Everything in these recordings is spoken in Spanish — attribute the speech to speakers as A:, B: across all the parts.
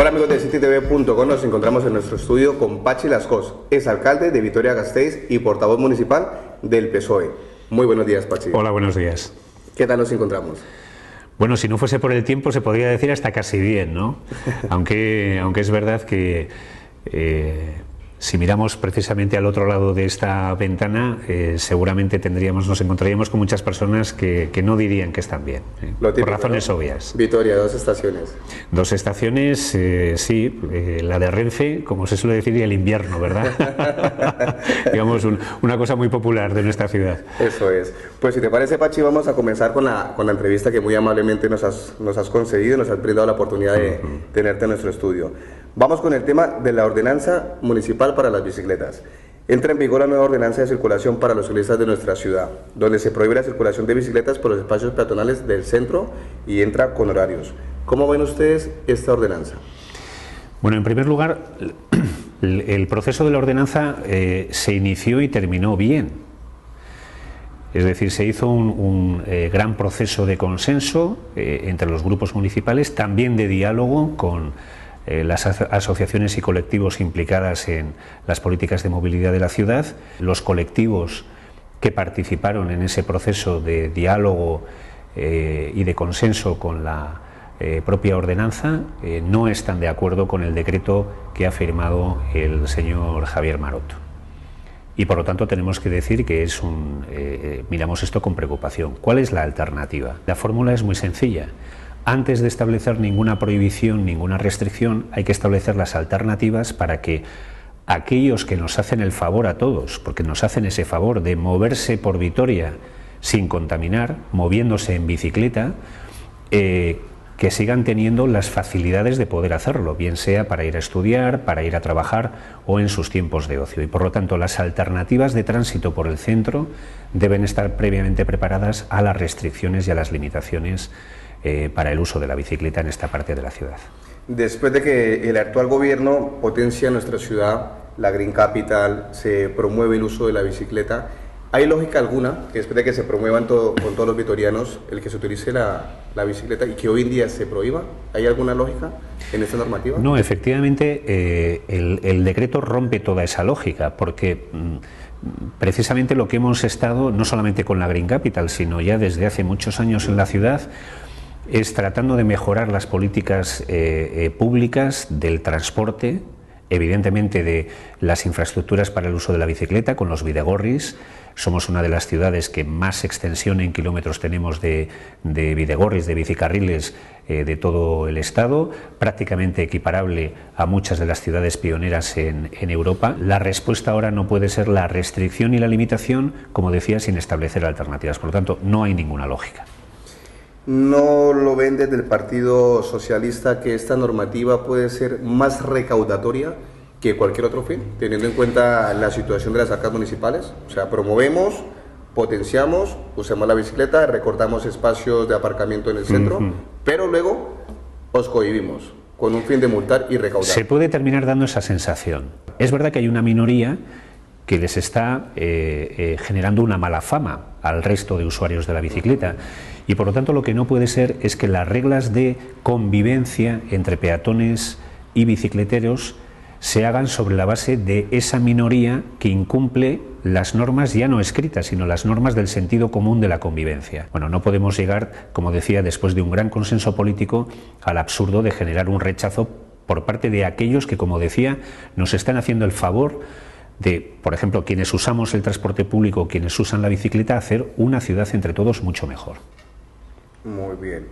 A: Hola amigos de CityTV.com, nos encontramos en nuestro estudio con Pachi Lascós, exalcalde de Vitoria-Gasteiz y portavoz municipal del PSOE. Muy buenos días, Pachi.
B: Hola, buenos días.
A: ¿Qué tal nos encontramos?
B: Bueno, si no fuese por el tiempo se podría decir hasta casi bien, ¿no? aunque es verdad que si miramos precisamente al otro lado de esta ventana, seguramente nos encontraríamos con muchas personas que no dirían que están bien,
A: Lo típico,
B: por razones
A: ¿no?
B: obvias.
A: Vitoria, 2 estaciones.
B: 2 estaciones, sí, la de Renfe, como se suele decir, y el invierno, ¿verdad? Digamos, una cosa muy popular de nuestra ciudad.
A: Eso es. Pues si te parece, Pachi, vamos a comenzar con la entrevista que muy amablemente nos has concedido, nos has brindado la oportunidad de tenerte en nuestro estudio. Vamos con el tema de la ordenanza municipal para las bicicletas. Entra en vigor la nueva ordenanza de circulación para los ciclistas de nuestra ciudad, donde se prohíbe la circulación de bicicletas por los espacios peatonales del centro y entra con horarios. ¿Cómo ven ustedes esta ordenanza?
B: Bueno, en primer lugar, el proceso de la ordenanza se inició y terminó bien. Es decir, se hizo un gran proceso de consenso entre los grupos municipales, también de diálogo con las asociaciones y colectivos implicadas en las políticas de movilidad de la ciudad. Los colectivos que participaron en ese proceso de diálogo y de consenso con la propia ordenanza no están de acuerdo con el decreto que ha firmado el señor Javier Maroto. Y por lo tanto tenemos que decir que miramos esto con preocupación. ¿Cuál es la alternativa? La fórmula es muy sencilla. Antes de establecer ninguna prohibición, ninguna restricción, hay que establecer las alternativas para que aquellos que nos hacen el favor a todos, porque nos hacen ese favor de moverse por Vitoria sin contaminar, moviéndose en bicicleta, que sigan teniendo las facilidades de poder hacerlo, bien sea para ir a estudiar, para ir a trabajar o en sus tiempos de ocio. Y por lo tanto las alternativas de tránsito por el centro deben estar previamente preparadas a las restricciones y a las limitaciones para el uso de la bicicleta en esta parte de la ciudad.
A: Después de que el actual gobierno potencia nuestra ciudad, la Green Capital, se promueve el uso de la bicicleta, ¿hay lógica alguna que después de que se promuevan con todos los vitorianos el que se utilice la bicicleta y que hoy en día se prohíba? ¿Hay alguna lógica en esta normativa?
B: No, efectivamente el decreto rompe toda esa lógica, porque precisamente lo que hemos estado, no solamente con la Green Capital, sino ya desde hace muchos años en la ciudad, es tratando de mejorar las políticas públicas del transporte, evidentemente de las infraestructuras para el uso de la bicicleta, con los bidegorris. Somos una de las ciudades que más extensión en kilómetros tenemos de bidegorris, de bicicarriles de todo el Estado, prácticamente equiparable a muchas de las ciudades pioneras en Europa. La respuesta ahora no puede ser la restricción y la limitación, como decía, sin establecer alternativas. Por lo tanto, no hay ninguna lógica.
A: ¿No lo ven desde el Partido Socialista que esta normativa puede ser más recaudatoria que cualquier otro fin, teniendo en cuenta la situación de las arcas municipales? O sea, promovemos, potenciamos, usamos la bicicleta, recortamos espacios de aparcamiento en el centro, pero luego os cohibimos con un fin de multar y recaudar.
B: Se puede terminar dando esa sensación. Es verdad que hay una minoría que les está generando una mala fama al resto de usuarios de la bicicleta, y por lo tanto lo que no puede ser es que las reglas de convivencia entre peatones y bicicleteros se hagan sobre la base de esa minoría que incumple las normas ya no escritas, sino las normas del sentido común de la convivencia. Bueno, no podemos llegar, como decía, después de un gran consenso político, al absurdo de generar un rechazo por parte de aquellos que, como decía, nos están haciendo el favor de, por ejemplo, quienes usamos el transporte público, quienes usan la bicicleta, hacer una ciudad entre todos mucho mejor.
A: Muy bien.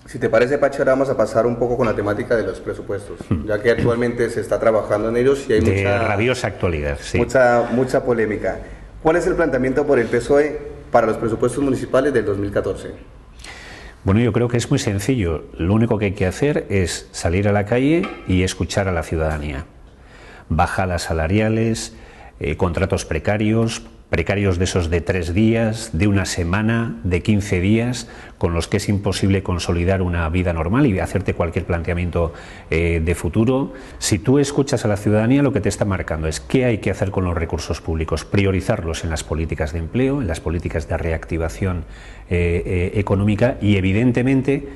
A: Si te parece, Pachi, ahora vamos a pasar un poco con la temática de los presupuestos, ya que actualmente se está trabajando en ellos y hay mucha
B: rabiosa actualidad, sí.
A: mucha polémica. ¿Cuál es el planteamiento por el PSOE para los presupuestos municipales del 2014?
B: Bueno, yo creo que es muy sencillo. Lo único que hay que hacer es salir a la calle y escuchar a la ciudadanía. Bajadas salariales, contratos precarios de esos de 3 días, de una semana, de 15 días, con los que es imposible consolidar una vida normal y hacerte cualquier planteamiento de futuro. Si tú escuchas a la ciudadanía, lo que te está marcando es qué hay que hacer con los recursos públicos, priorizarlos en las políticas de empleo, en las políticas de reactivación económica y, evidentemente,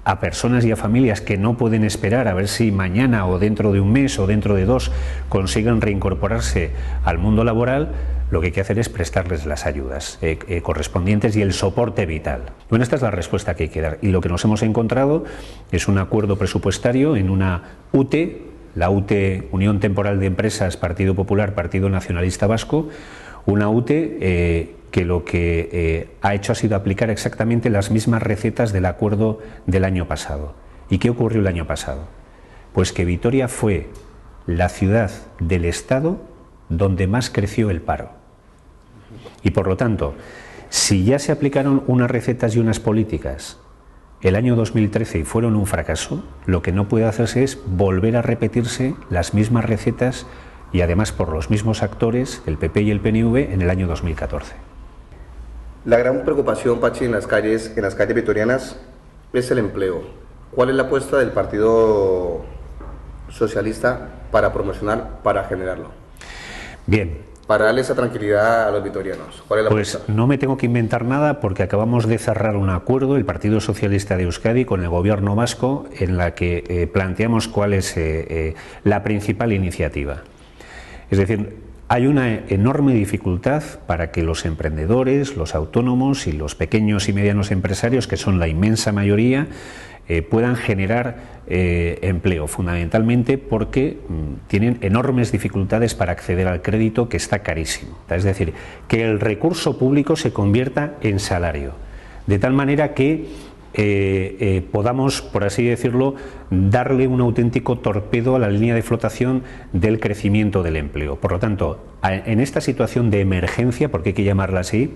B: a personas y a familias que no pueden esperar a ver si mañana o dentro de un mes o dentro de 2 consiguen reincorporarse al mundo laboral, lo que hay que hacer es prestarles las ayudas correspondientes y el soporte vital. Bueno, esta es la respuesta que hay que dar, y lo que nos hemos encontrado es un acuerdo presupuestario en una UTE, la UTE, Unión Temporal de Empresas, Partido Popular, Partido Nacionalista Vasco, una UTE que lo que ha hecho ha sido aplicar exactamente las mismas recetas del acuerdo del año pasado. ¿Y qué ocurrió el año pasado? Pues que Vitoria fue la ciudad del Estado donde más creció el paro. Y por lo tanto, si ya se aplicaron unas recetas y unas políticas el año 2013 y fueron un fracaso, lo que no puede hacerse es volver a repetirse las mismas recetas y además por los mismos actores, el PP y el PNV, en el año 2014.
A: La gran preocupación, Pachi, en las calles vitorianas es el empleo. ¿Cuál es la apuesta del Partido Socialista para promocionar, para generarlo?
B: Bien.
A: Para darle esa tranquilidad a los vitorianos. ¿Cuál es la apuesta?
B: Pues no me tengo que inventar nada, porque acabamos de cerrar un acuerdo, el Partido Socialista de Euskadi, con el Gobierno vasco, en la que planteamos cuál es la principal iniciativa. Es decir, hay una enorme dificultad para que los emprendedores, los autónomos y los pequeños y medianos empresarios, que son la inmensa mayoría, puedan generar empleo, fundamentalmente porque tienen enormes dificultades para acceder al crédito, que está carísimo. Es decir, que el recurso público se convierta en salario, de tal manera que podamos, por así decirlo, darle un auténtico torpedo a la línea de flotación del crecimiento del empleo. Por lo tanto, en esta situación de emergencia, porque hay que llamarla así,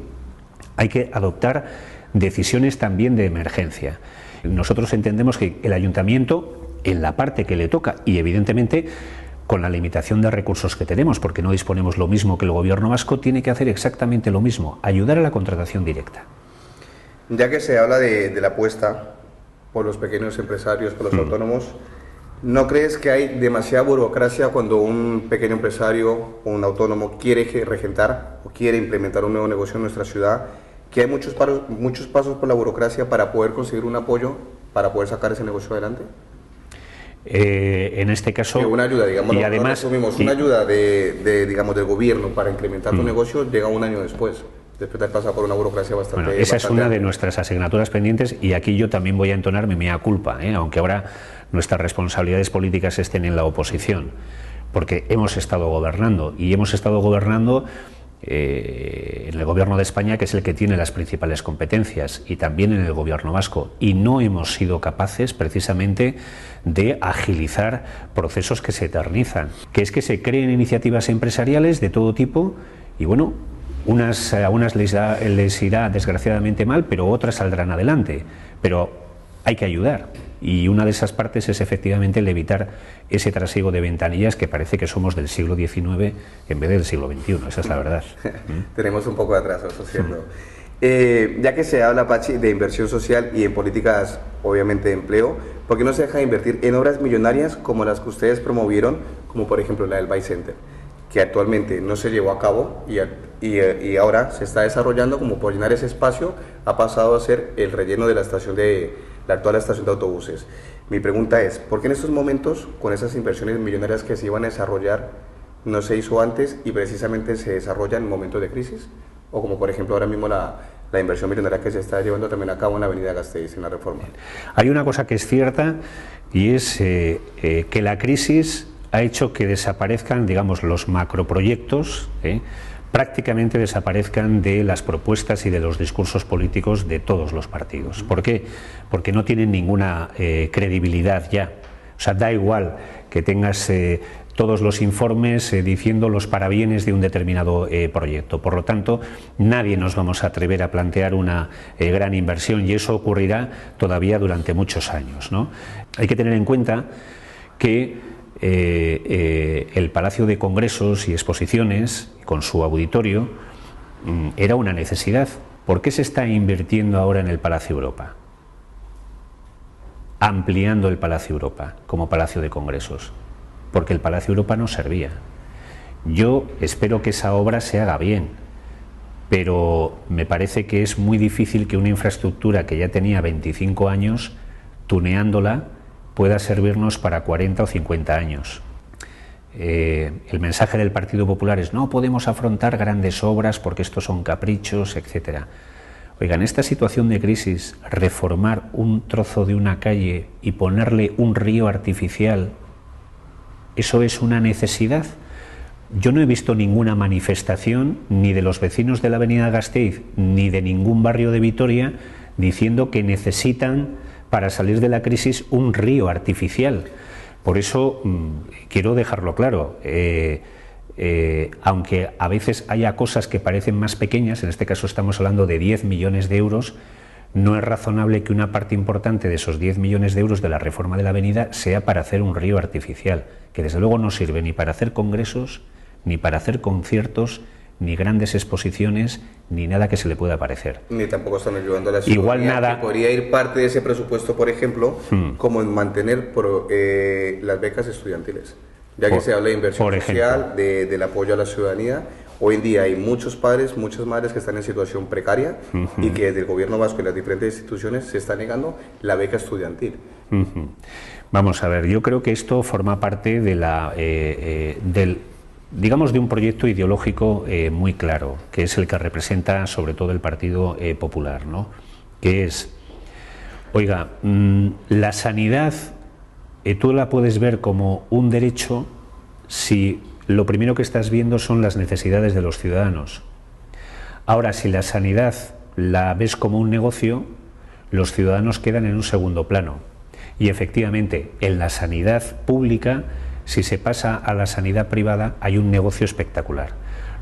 B: hay que adoptar decisiones también de emergencia. Nosotros entendemos que el ayuntamiento, en la parte que le toca, y evidentemente con la limitación de recursos que tenemos, porque no disponemos lo mismo que el Gobierno vasco, tiene que hacer exactamente lo mismo, ayudar a la contratación directa.
A: Ya que se habla de la apuesta por los pequeños empresarios, por los autónomos, ¿no crees que hay demasiada burocracia cuando un pequeño empresario o un autónomo quiere regentar o quiere implementar un nuevo negocio en nuestra ciudad, que hay muchos pasos por la burocracia para poder conseguir un apoyo, para poder sacar ese negocio adelante?
B: En este caso,
A: una ayuda, digamos,
B: y además
A: una ayuda digamos, del gobierno para incrementar tu negocio llega un año después de haber pasado por una burocracia bastante...
B: Bueno, esa es una
A: amplia.
B: De nuestras asignaturas pendientes, y aquí yo también voy a entonar mi mea culpa, aunque ahora nuestras responsabilidades políticas estén en la oposición, porque hemos estado gobernando, y hemos estado gobernando en el Gobierno de España, que es el que tiene las principales competencias, y también en el Gobierno vasco, y no hemos sido capaces precisamente de agilizar procesos que se eternizan, que es que se creen iniciativas empresariales de todo tipo, y bueno, a unas les irá desgraciadamente mal, pero otras saldrán adelante, pero hay que ayudar. Y una de esas partes es efectivamente el evitar ese trasiego de ventanillas, que parece que somos del siglo XIX en vez del siglo XXI, esa es la verdad.
A: Tenemos un poco de atraso, eso es cierto. Ya que se habla, Pachi, de inversión social y en políticas, obviamente, de empleo, ¿por qué no se deja de invertir en obras millonarias como las que ustedes promovieron, como por ejemplo la del Vice Center, que actualmente no se llevó a cabo y ahora se está desarrollando como por llenar ese espacio, ha pasado a ser el relleno de la actual estación de autobuses? Mi pregunta es, ¿por qué en estos momentos, con esas inversiones millonarias que se iban a desarrollar, no se hizo antes y precisamente se desarrolla en momentos de crisis? O como por ejemplo ahora mismo la inversión millonaria que se está llevando también a cabo en la avenida Gasteiz, en la Reforma.
B: Hay una cosa que es cierta, y es que la crisis ha hecho que desaparezcan, digamos, los macroproyectos, prácticamente desaparezcan de las propuestas y de los discursos políticos de todos los partidos. ¿Por qué? Porque no tienen ninguna credibilidad ya. O sea, da igual que tengas todos los informes diciendo los parabienes de un determinado proyecto. Por lo tanto, nadie nos vamos a atrever a plantear una gran inversión, y eso ocurrirá todavía durante muchos años, ¿no? Hay que tener en cuenta que el Palacio de Congresos y Exposiciones, con su auditorio, era una necesidad. ¿Por qué se está invirtiendo ahora en el Palacio Europa? Ampliando el Palacio Europa como Palacio de Congresos. Porque el Palacio Europa no servía. Yo espero que esa obra se haga bien, pero me parece que es muy difícil que una infraestructura que ya tenía 25 años tuneándola, pueda servirnos para 40 o 50 años. El mensaje del Partido Popular es: no podemos afrontar grandes obras porque estos son caprichos, etcétera. Oiga, en esta situación de crisis, reformar un trozo de una calle y ponerle un río artificial, ¿eso es una necesidad? Yo no he visto ninguna manifestación, ni de los vecinos de la avenida Gasteiz, ni de ningún barrio de Vitoria, diciendo que necesitan, para salir de la crisis, un río artificial. Por eso quiero dejarlo claro, aunque a veces haya cosas que parecen más pequeñas, en este caso estamos hablando de 10 millones de euros, no es razonable que una parte importante de esos 10 millones de euros de la reforma de la avenida sea para hacer un río artificial, que desde luego no sirve ni para hacer congresos, ni para hacer conciertos, ni grandes exposiciones, ni nada que se le pueda parecer.
A: Ni tampoco están ayudando a la ciudadanía.
B: Igual nada.
A: Que podría ir parte de ese presupuesto, por ejemplo, como en mantener las becas estudiantiles. Ya que se habla de inversión social, del apoyo a la ciudadanía. Hoy en día hay muchos padres, muchas madres que están en situación precaria y que desde el gobierno vasco y las diferentes instituciones se está negando la beca estudiantil.
B: Vamos a ver, yo creo que esto forma parte de digamos, de un proyecto ideológico muy claro, que es el que representa sobre todo el Partido Popular, ¿no? Que es, oiga, la sanidad tú la puedes ver como un derecho si lo primero que estás viendo son las necesidades de los ciudadanos. Ahora, si la sanidad la ves como un negocio, los ciudadanos quedan en un segundo plano. Y efectivamente, en la sanidad pública, si se pasa a la sanidad privada, hay un negocio espectacular.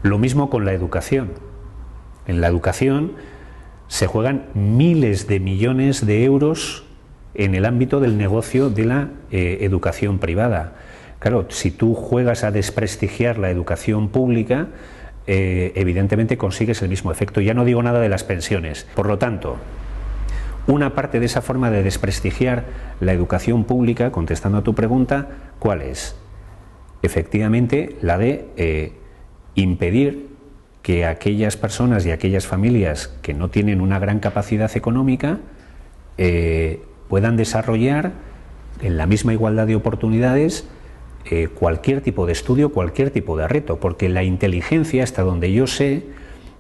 B: Lo mismo con la educación. En la educación se juegan miles de millones de euros en el ámbito del negocio de la educación privada. Claro, si tú juegas a desprestigiar la educación pública, evidentemente consigues el mismo efecto. Ya no digo nada de las pensiones. Por lo tanto, una parte de esa forma de desprestigiar la educación pública, contestando a tu pregunta, ¿cuál es? Efectivamente, la de impedir que aquellas personas y aquellas familias que no tienen una gran capacidad económica puedan desarrollar en la misma igualdad de oportunidades cualquier tipo de estudio, cualquier tipo de reto, porque la inteligencia, hasta donde yo sé,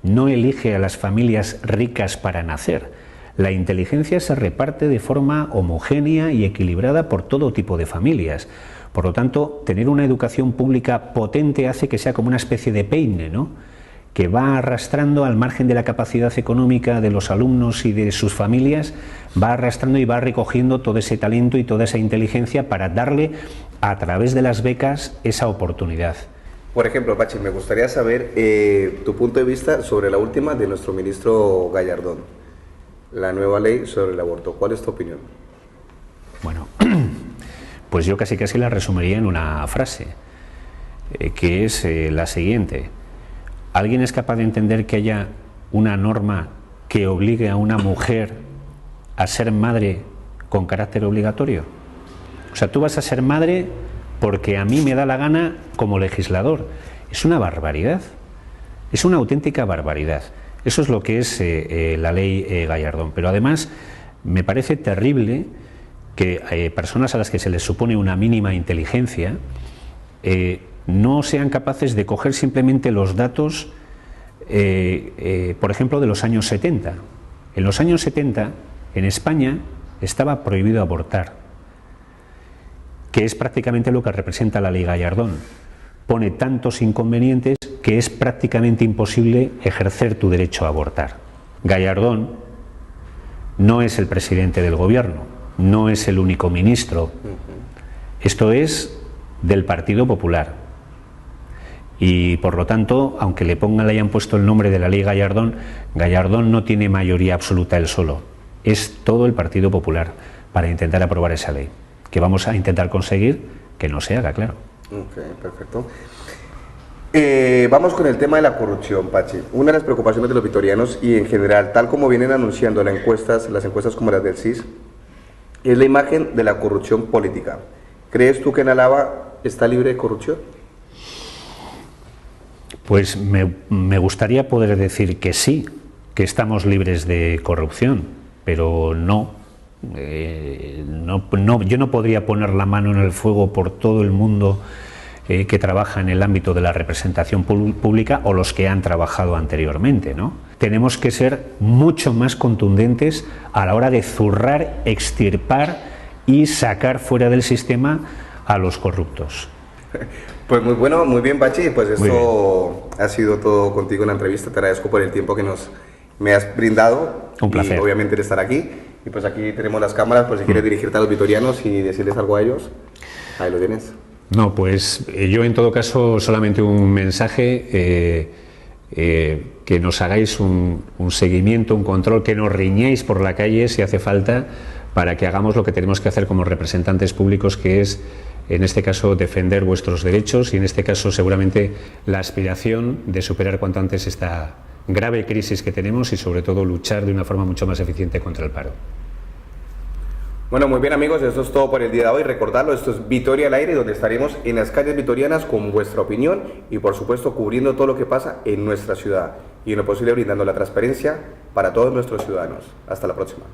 B: no elige a las familias ricas para nacer. La inteligencia se reparte de forma homogénea y equilibrada por todo tipo de familias. Por lo tanto, tener una educación pública potente hace que sea como una especie de peine, ¿no?, que va arrastrando al margen de la capacidad económica de los alumnos y de sus familias, va arrastrando y va recogiendo todo ese talento y toda esa inteligencia para darle, a través de las becas, esa oportunidad.
A: Por ejemplo, Pachi, me gustaría saber tu punto de vista sobre la última de nuestro ministro Gallardón, la nueva ley sobre el aborto. ¿Cuál es tu opinión?
B: Bueno, pues yo casi la resumiría en una frase, que es la siguiente. ¿Alguien es capaz de entender que haya una norma que obligue a una mujer a ser madre con carácter obligatorio? O sea, tú vas a ser madre porque a mí me da la gana como legislador. Es una barbaridad, es una auténtica barbaridad. Eso es lo que es la ley Gallardón. Pero además me parece terrible que personas a las que se les supone una mínima inteligencia no sean capaces de coger simplemente los datos, por ejemplo, de los años 70. En los años 70, en España, estaba prohibido abortar, que es prácticamente lo que representa la ley Gallardón. Pone tantos inconvenientes que es prácticamente imposible ejercer tu derecho a abortar. Gallardón no es el presidente del gobierno, no es el único ministro. Esto es del Partido Popular. Y por lo tanto, aunque le hayan puesto el nombre de la ley Gallardón, Gallardón no tiene mayoría absoluta él solo. Es todo el Partido Popular para intentar aprobar esa ley, que vamos a intentar conseguir que no se haga, claro.
A: Ok, perfecto. Vamos con el tema de la corrupción, Pachi. Una de las preocupaciones de los vitorianos y en general, tal como vienen anunciando las encuestas como las del CIS, es la imagen de la corrupción política. ¿Crees tú que en Álava está libre de corrupción?
B: Pues me gustaría poder decir que sí, que estamos libres de corrupción, pero no. Yo no podría poner la mano en el fuego por todo el mundo que trabaja en el ámbito de la representación pública o los que han trabajado anteriormente, ¿no? Tenemos que ser mucho más contundentes a la hora de zurrar, extirpar y sacar fuera del sistema a los corruptos.
A: Pues muy bueno, muy bien, Pachi, pues esto ha sido todo contigo en la entrevista. Te agradezco por el tiempo que me has brindado.
B: Un placer.
A: Y obviamente de estar aquí. Y pues aquí tenemos las cámaras, por si quieres dirigirte a los vitorianos y decirles algo a ellos. Ahí lo tienes.
B: No, pues yo en todo caso solamente un mensaje, que nos hagáis un seguimiento, un control, que nos riñéis por la calle si hace falta, para que hagamos lo que tenemos que hacer como representantes públicos, que es, en este caso, defender vuestros derechos y en este caso seguramente la aspiración de superar cuanto antes esta grave crisis que tenemos y sobre todo luchar de una forma mucho más eficiente contra el paro.
A: Bueno, muy bien, amigos, eso es todo por el día de hoy. Recordarlo, esto es Vitoria al aire, donde estaremos en las calles vitorianas con vuestra opinión y por supuesto cubriendo todo lo que pasa en nuestra ciudad y en lo posible brindando la transparencia para todos nuestros ciudadanos. Hasta la próxima.